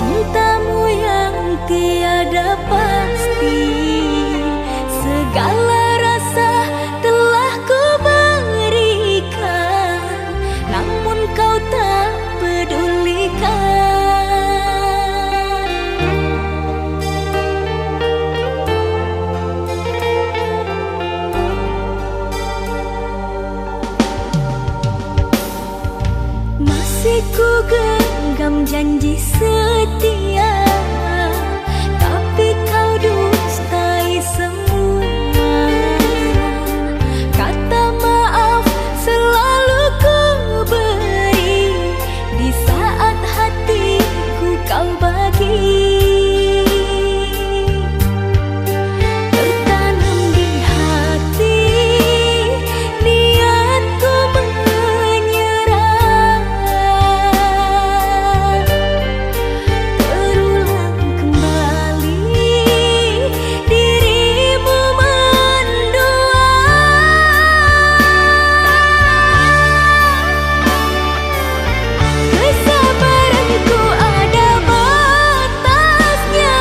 Cintamu yang tiada pasti, segala rasa telah ku berikan, namun kau tak pedulikan. Masih ku genggam janji setia, tapi kau dustai semua. Kata maaf selalu ku beri, di saat hatiku kau bagi. Tertanam di hati niatku menyerah, terulang kembali dirimu mendua. Kesabaranku ada batasnya,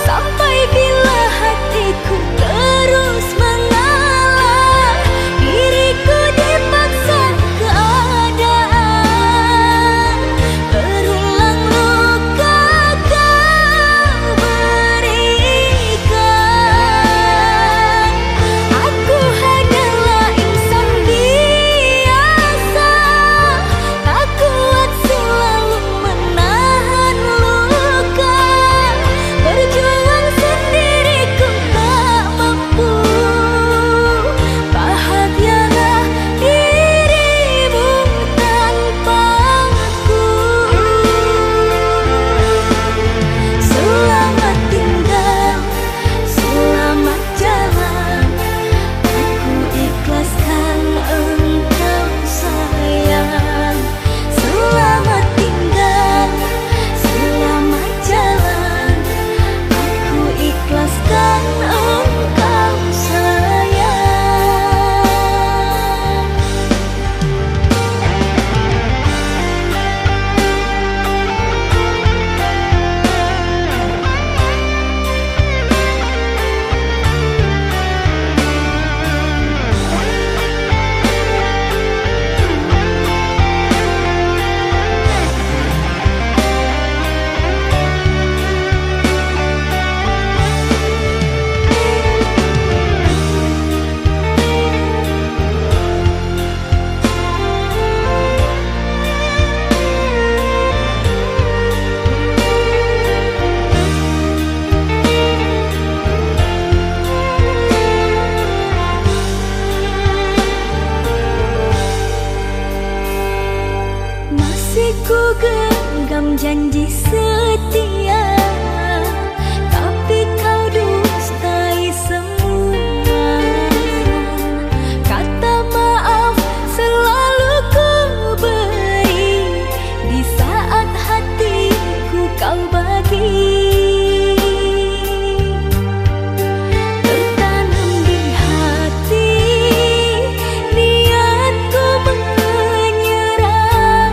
sampai bila hatiku terus mengalah, diriku dipaksa keadaan, berulang luka kau berikan. Aku hanyalah insan biasa, tak kuat selalu menahan luka, berjuang sendiriku tak mampu, bahagialah dirimu tanpaku. Selamat tinggal, selamat jalan, aku ikhlaskan engkau sayang. Selamat tinggal, selamat jalan, aku ikhlaskan engkau sayang. Masih ku genggam janji setia, tapi kau dustai semua. Kata maaf selalu ku beri, di saat hatiku kau bagi. Tertanam di hati niatku menyerah,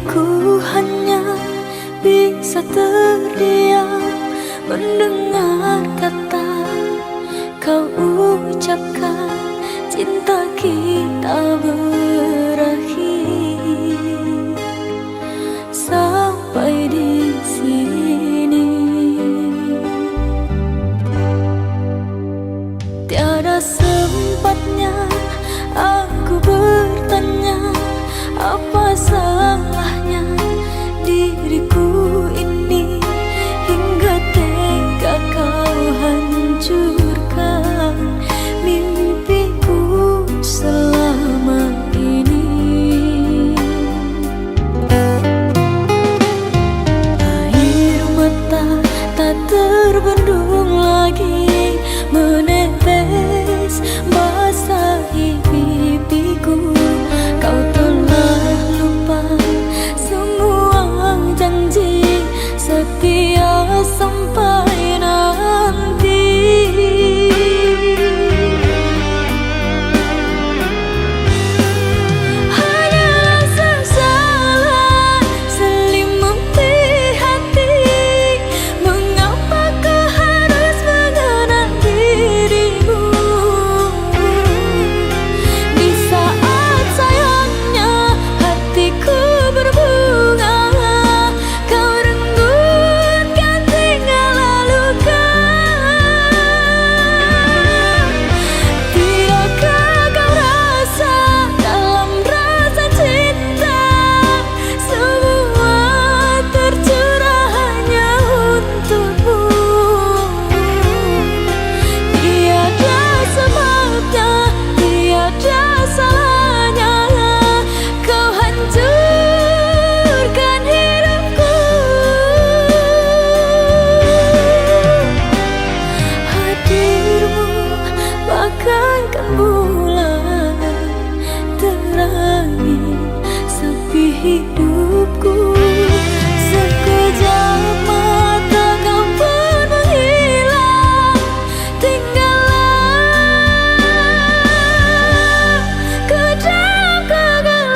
Hatiku hanya bisa terdiam mendengar kata kau ucapkan, cinta kita berakhir sampai di sini. Tiada sempatnya aku bertanya, apa salahnya diriku ini, hingga tega kau hancurkan mimpiku selama ini. Air mata tak terbendung lagi menetes basahi pipiku. Kau telah lupa semua janji setia sampai nanti. Hanyalah sesalan selimuti hati, mengapa kau harus mengenang dirimu di saat sayangnya hatiku berbunga. Kau renggutkan tinggallah luka. Tidakkah kau rasa dalam rasa cinta semua tercurah hanya untukmu? Tiada sebabnya, tiada salahnya kau hancurkan hidupku. Hadirmu bagaikan bulan terangi sepi hidupku. Sekejap mata kau pun menghilang, tinggallah ke dalam kegelapan.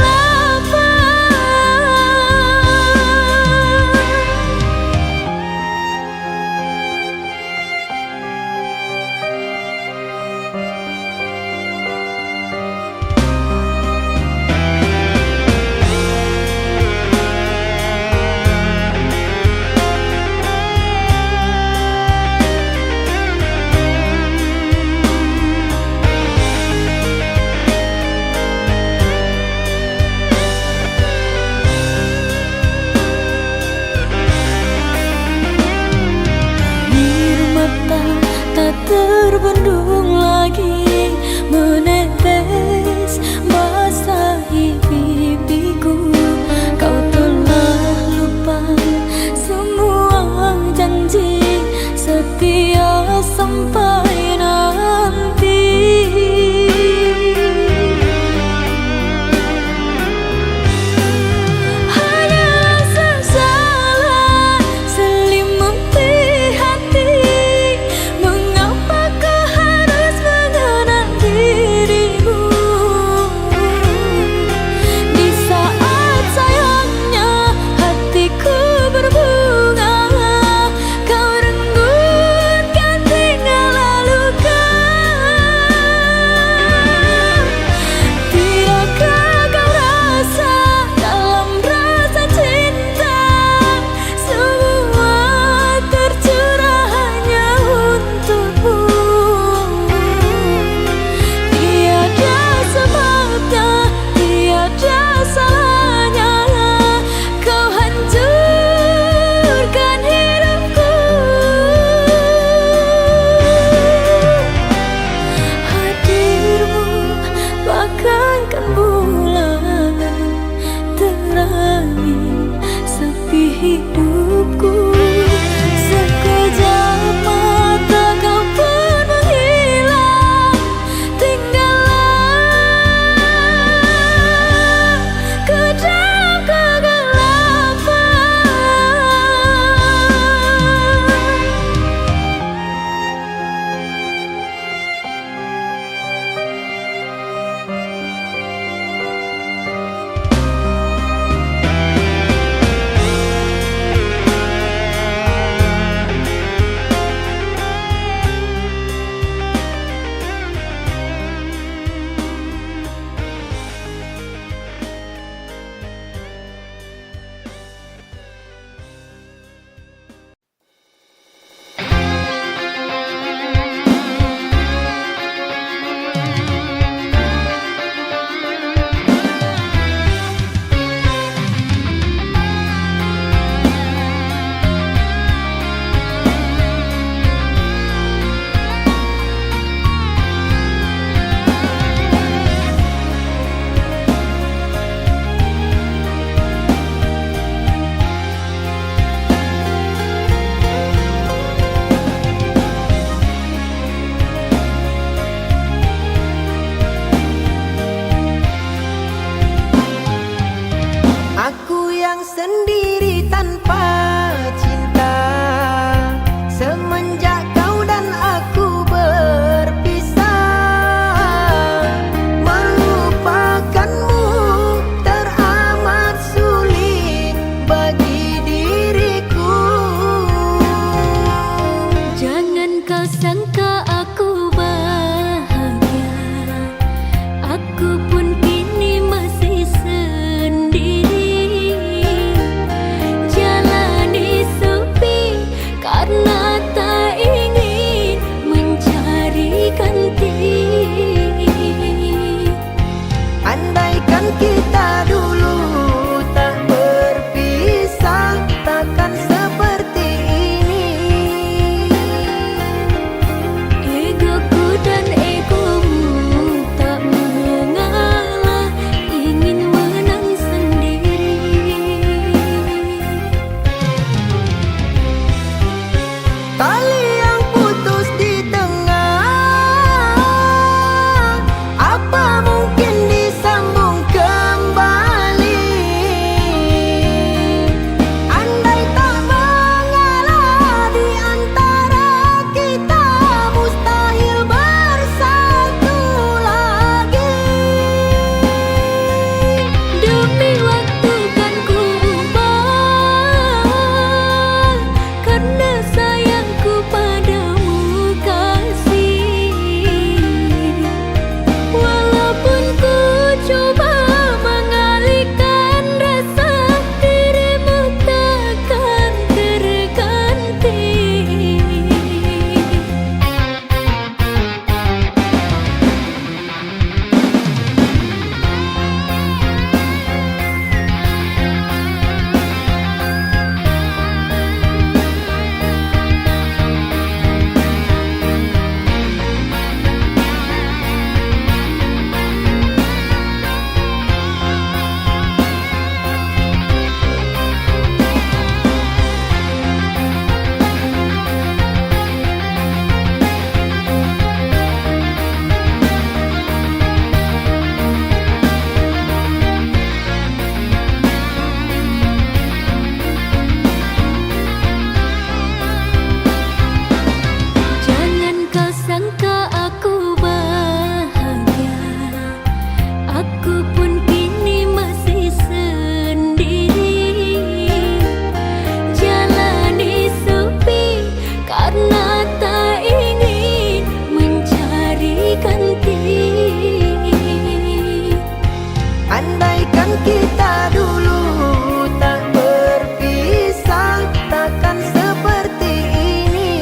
Andaikan kita dulu tak berpisah, takkan seperti ini.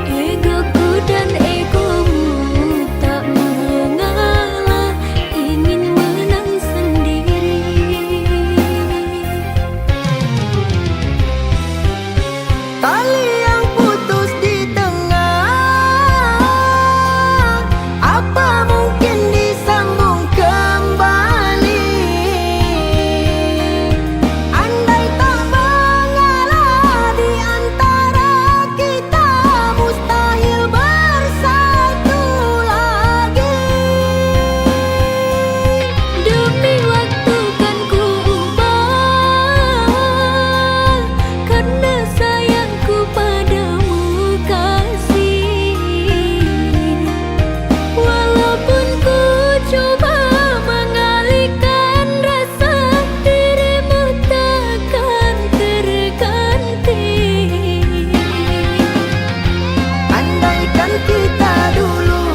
Egoku dan egomu tak mengalah, ingin menang sendiri. Tali yang putus di tengah, apa mungkin disambung kembali? Andai tak mengalah di antara kita, mustahil bersatu lagi. Demi waktu kan ku ubah, karena sayangku padamu kasih. Walaupun ku coba mengalihkan rasa, dirimu takkan terganti. Andaikan kita dulu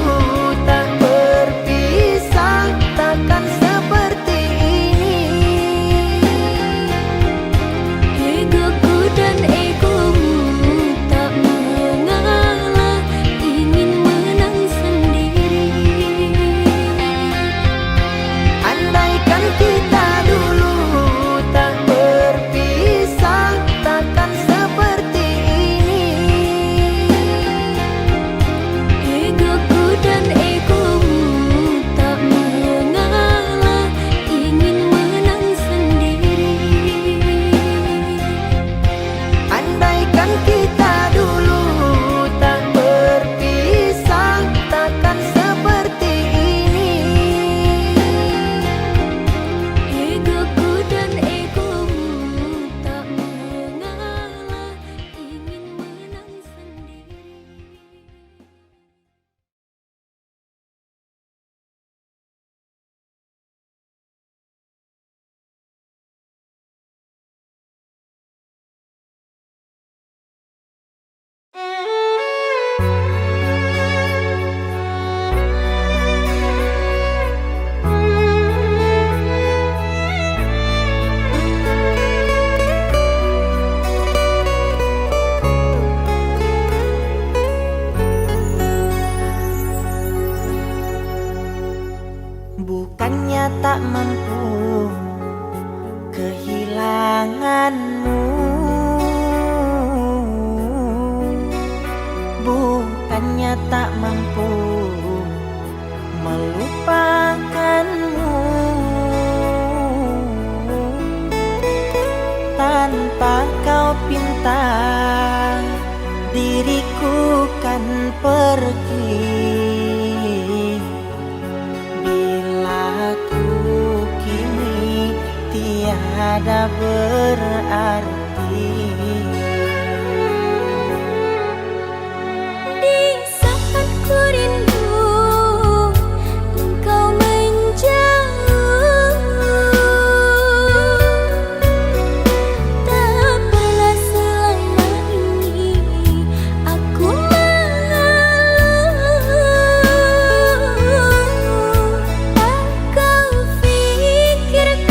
tak berpisah, takkan seperti ini. Egoku dan egomu tak mengalah, ingin menang sendiri. Andaikan kita dulu tak berpisah, takkan seperti ini. Egoku dan egomu tak mengalah, ingin menang sendiri. Andaikan kita dulu tak berpisah, takkan seperti ini. Egoku dan egomu tak mengalah, ingin menang sendiri. Bukannya tak mampu kehilanganmu, bukannya tak mampu melupakanmu. Tanpa kau pinta, diriku kan pergi. Bila ku kini tiada berarti. Di saat ku rindu, engkau menjauh. Tak apalah selama ini aku mengeluh. Tak kau pikirkan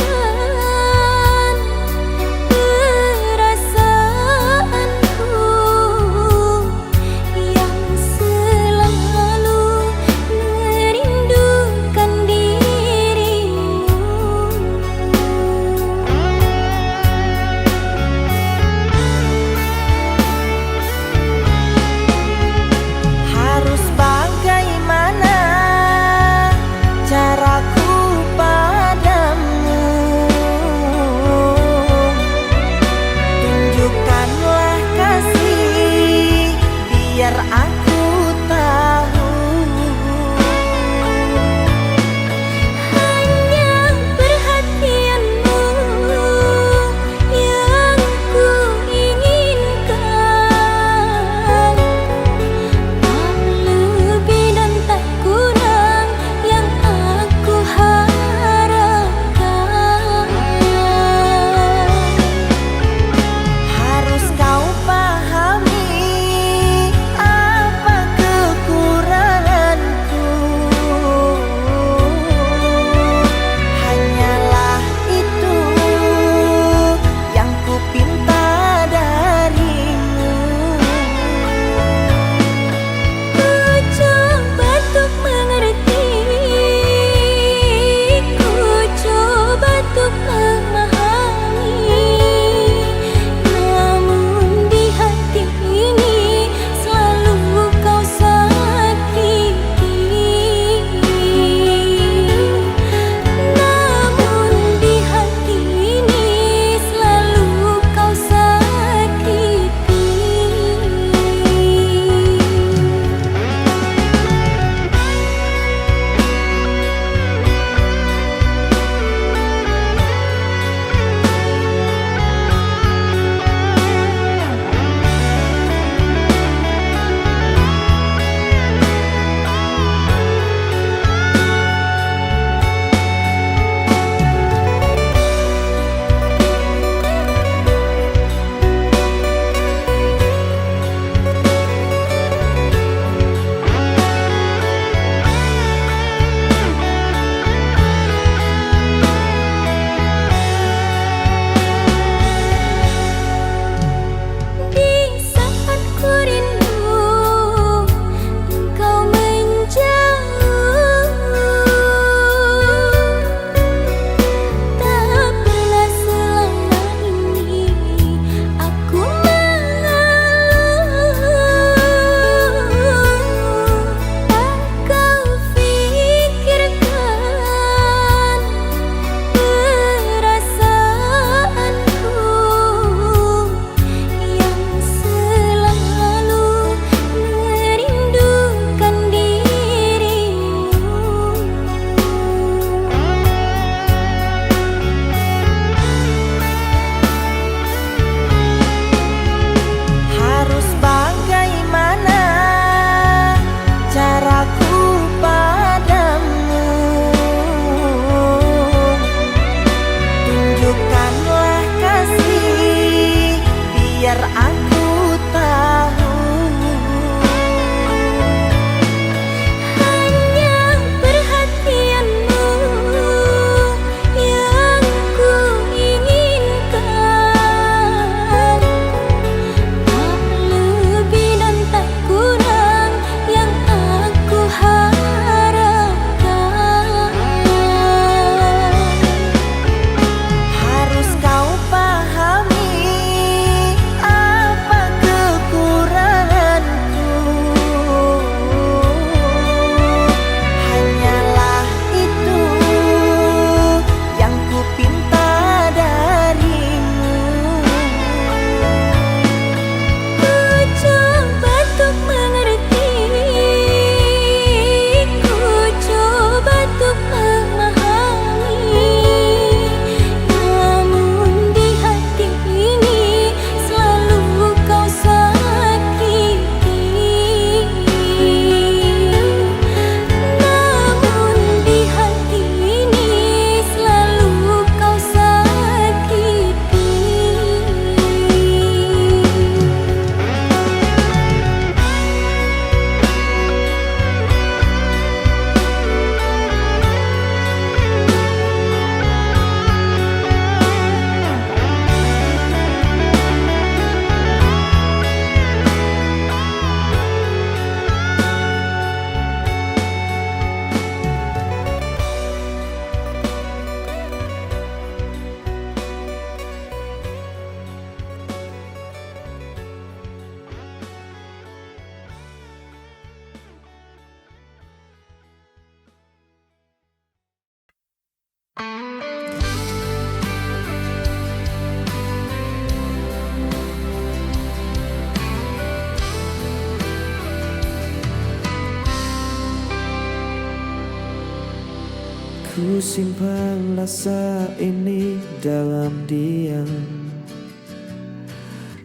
Ku simpan rasa ini dalam diam.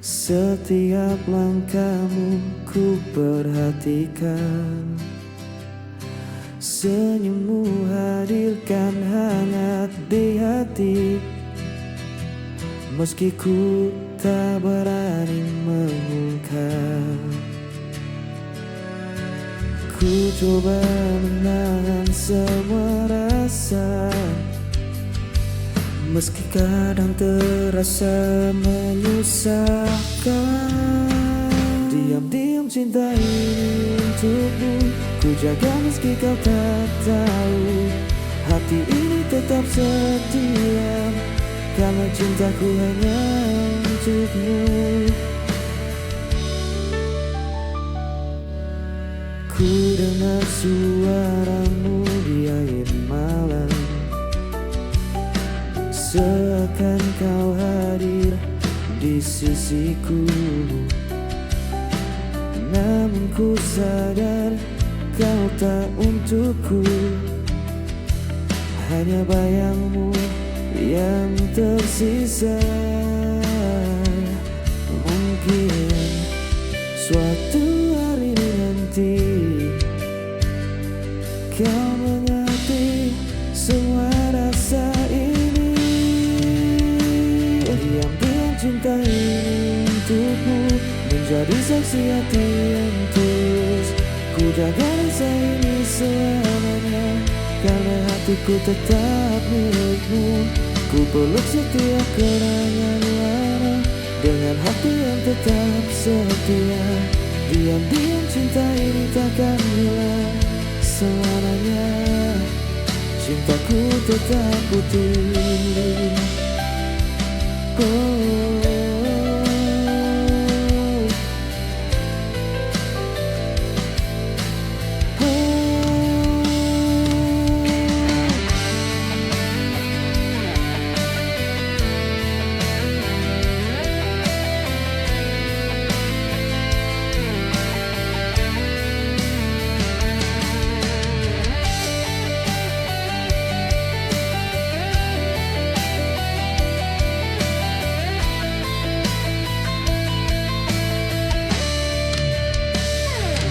Setiap langkahmu ku perhatikan. Senyummu hadirkan hangat di hati. Meski ku tak berani mengungkap. Ku coba menahan semua rasa, meski kadang terasa menyusahkan. Diam-diam cinta ini untukmu, ku jaga meski kau tak tahu. Hati ini tetap setia, karena cintaku hanya untukmu. Ku dengar suaramu di akhir malam, seakan kau hadir di sisiku. Namun ku sadar kau tak untukku, hanya bayangmu yang tersisa. Mungkin suatu hari nanti kau mengerti semua rasa ini. Diam-diam cinta ini untukmu, menjadi saksi hati yang tulus. Ku jaga rasa ini selamanya, karena hatiku tetap milikmu. Ku peluk setiap kenangan lama, dengan hati yang tetap setia. Diam-diam cinta ini takkan hilang selamanya, cintaku tetap utuh.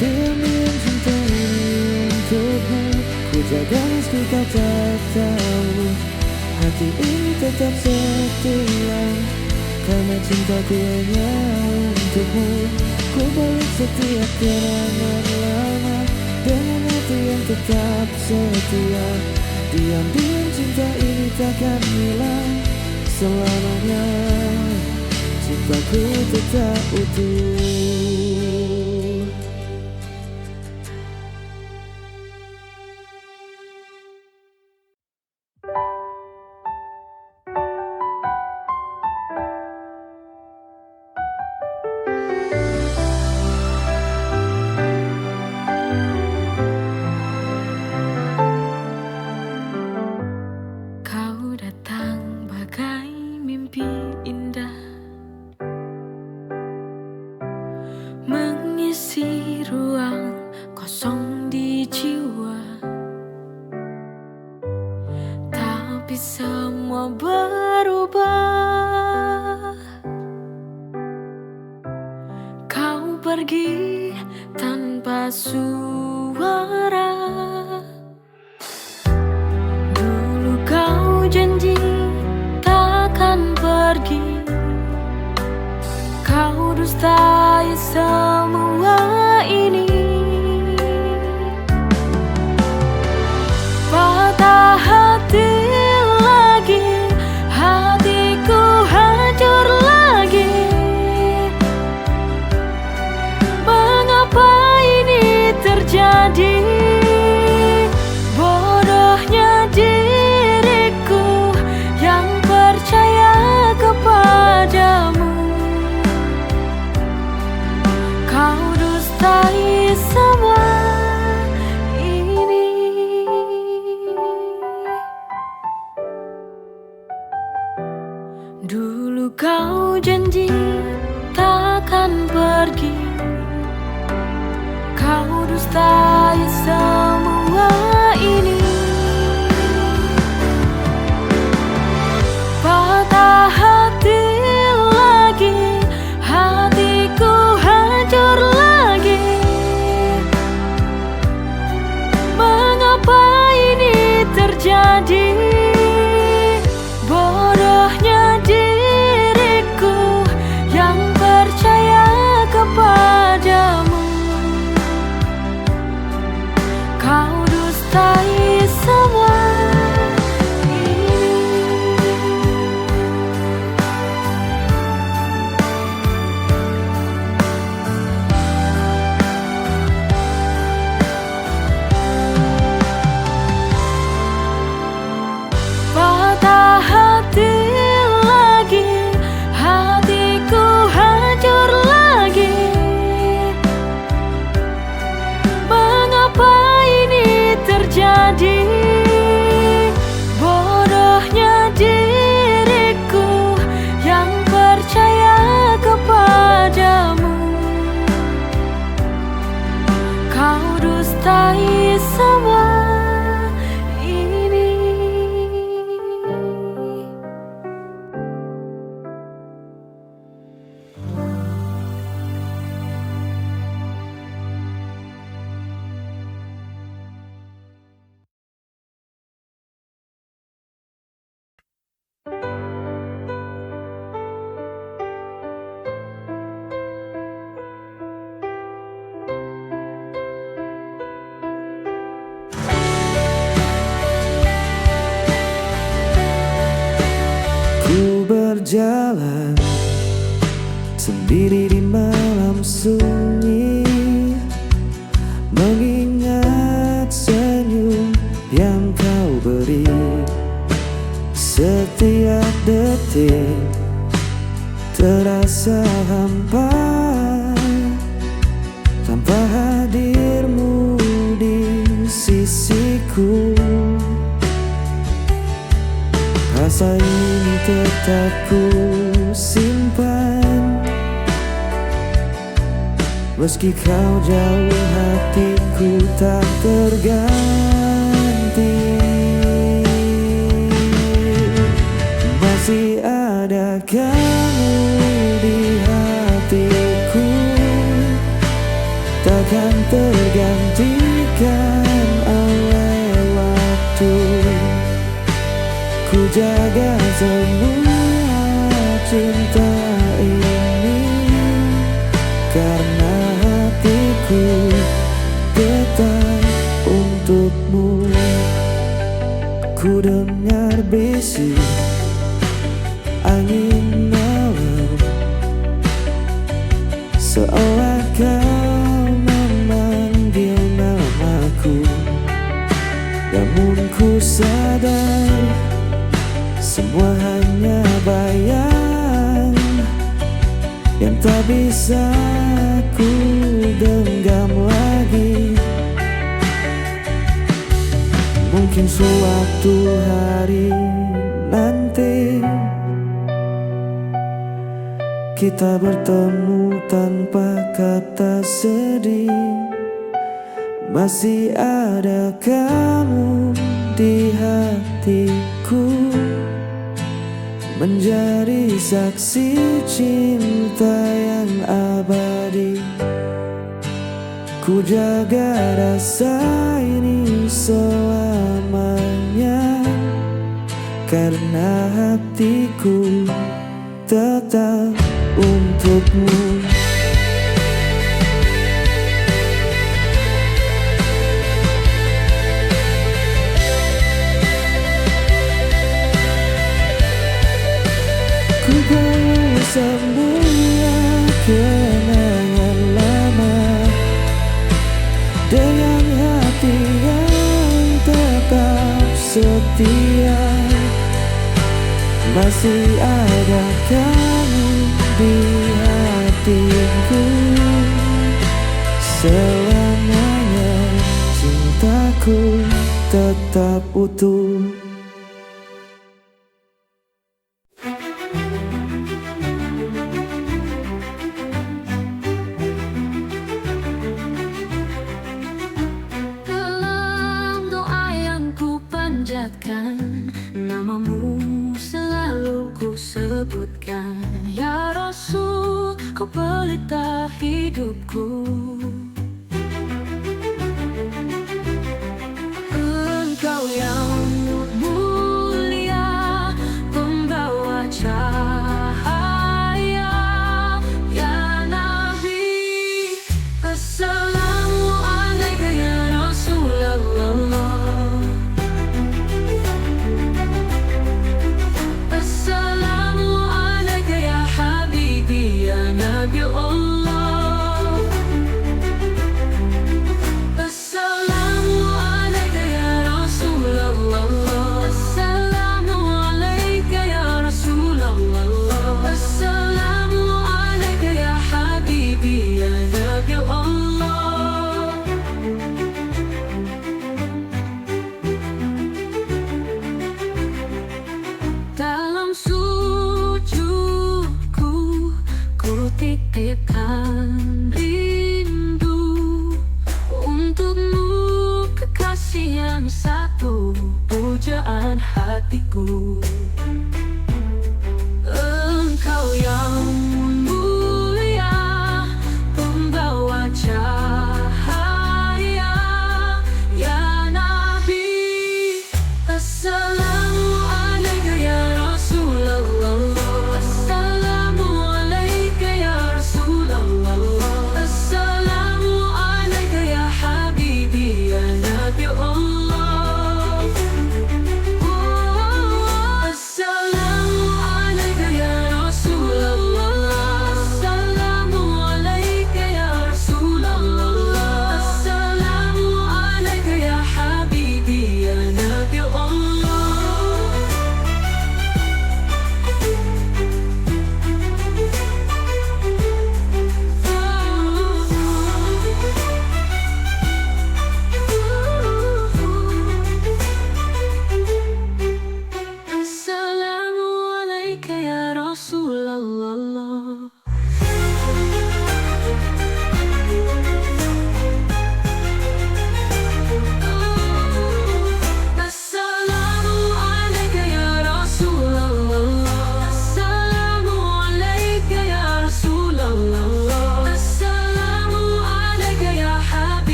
Diam-diam cinta ini untukmu, ku jaga meski kau tak tahu. Hati ini tetap setia, karena cintaku hanya untukmu. Ku balik setiap kenangan lama, dengan hati yang tetap setia. Diam-diam cinta ini takkan hilang selamanya, cintaku tetap utuh. Kau datang bagai mimpi indah, mengisi ruang kosong di jiwa. Tapi semua berubah. Kau pergi tanpa suara. Dulu kau janji takkan pergi. Kau dustai semua ini. Patah hati lagi, hatiku hancur lagi. Mengapa ini terjadi? Bodohnya diriku yang percaya kepadamu. Kau dustai semua ini. Dulu kau janji takkan pergi. Kau dustai semua ini. Ku berjalan sendiri di malam sunyi, mengingat senyum yang kau beri. Setiap detik terasa hampa tanpa hadirmu di sisiku. Rasa ini tetap ku simpan, meski kau jauh hatiku tak terganti. Masih ada kamu di hatiku, takkan tergantikan oleh waktu. Ku jaga semua cinta ini, karena hatiku tetap untukmu. Ku dengar bisik angin malam, seolah kau memanggil namaku. Namun ku sadar semua hanya bayang yang tak bisa ku genggam lagi. Mungkin suatu hari nanti kita bertemu tanpa kata sedih. Masih ada kamu di hatiku, menjadi saksi cinta yang abadi. Ku jaga rasa ini selamanya, karena hatiku tetap untukmu. Ku bawa semua kenangan lama dengan hati yang tetap setia. Masih ada kamu di hatiku, selamanya cintaku tetap utuh. Namamu selalu ku sebutkan, ya Rasul, kau pelita hidupku. Engkau yang mulia, pembawa cahaya, ya Nabi. Assalamu alaika ya Rasulullah.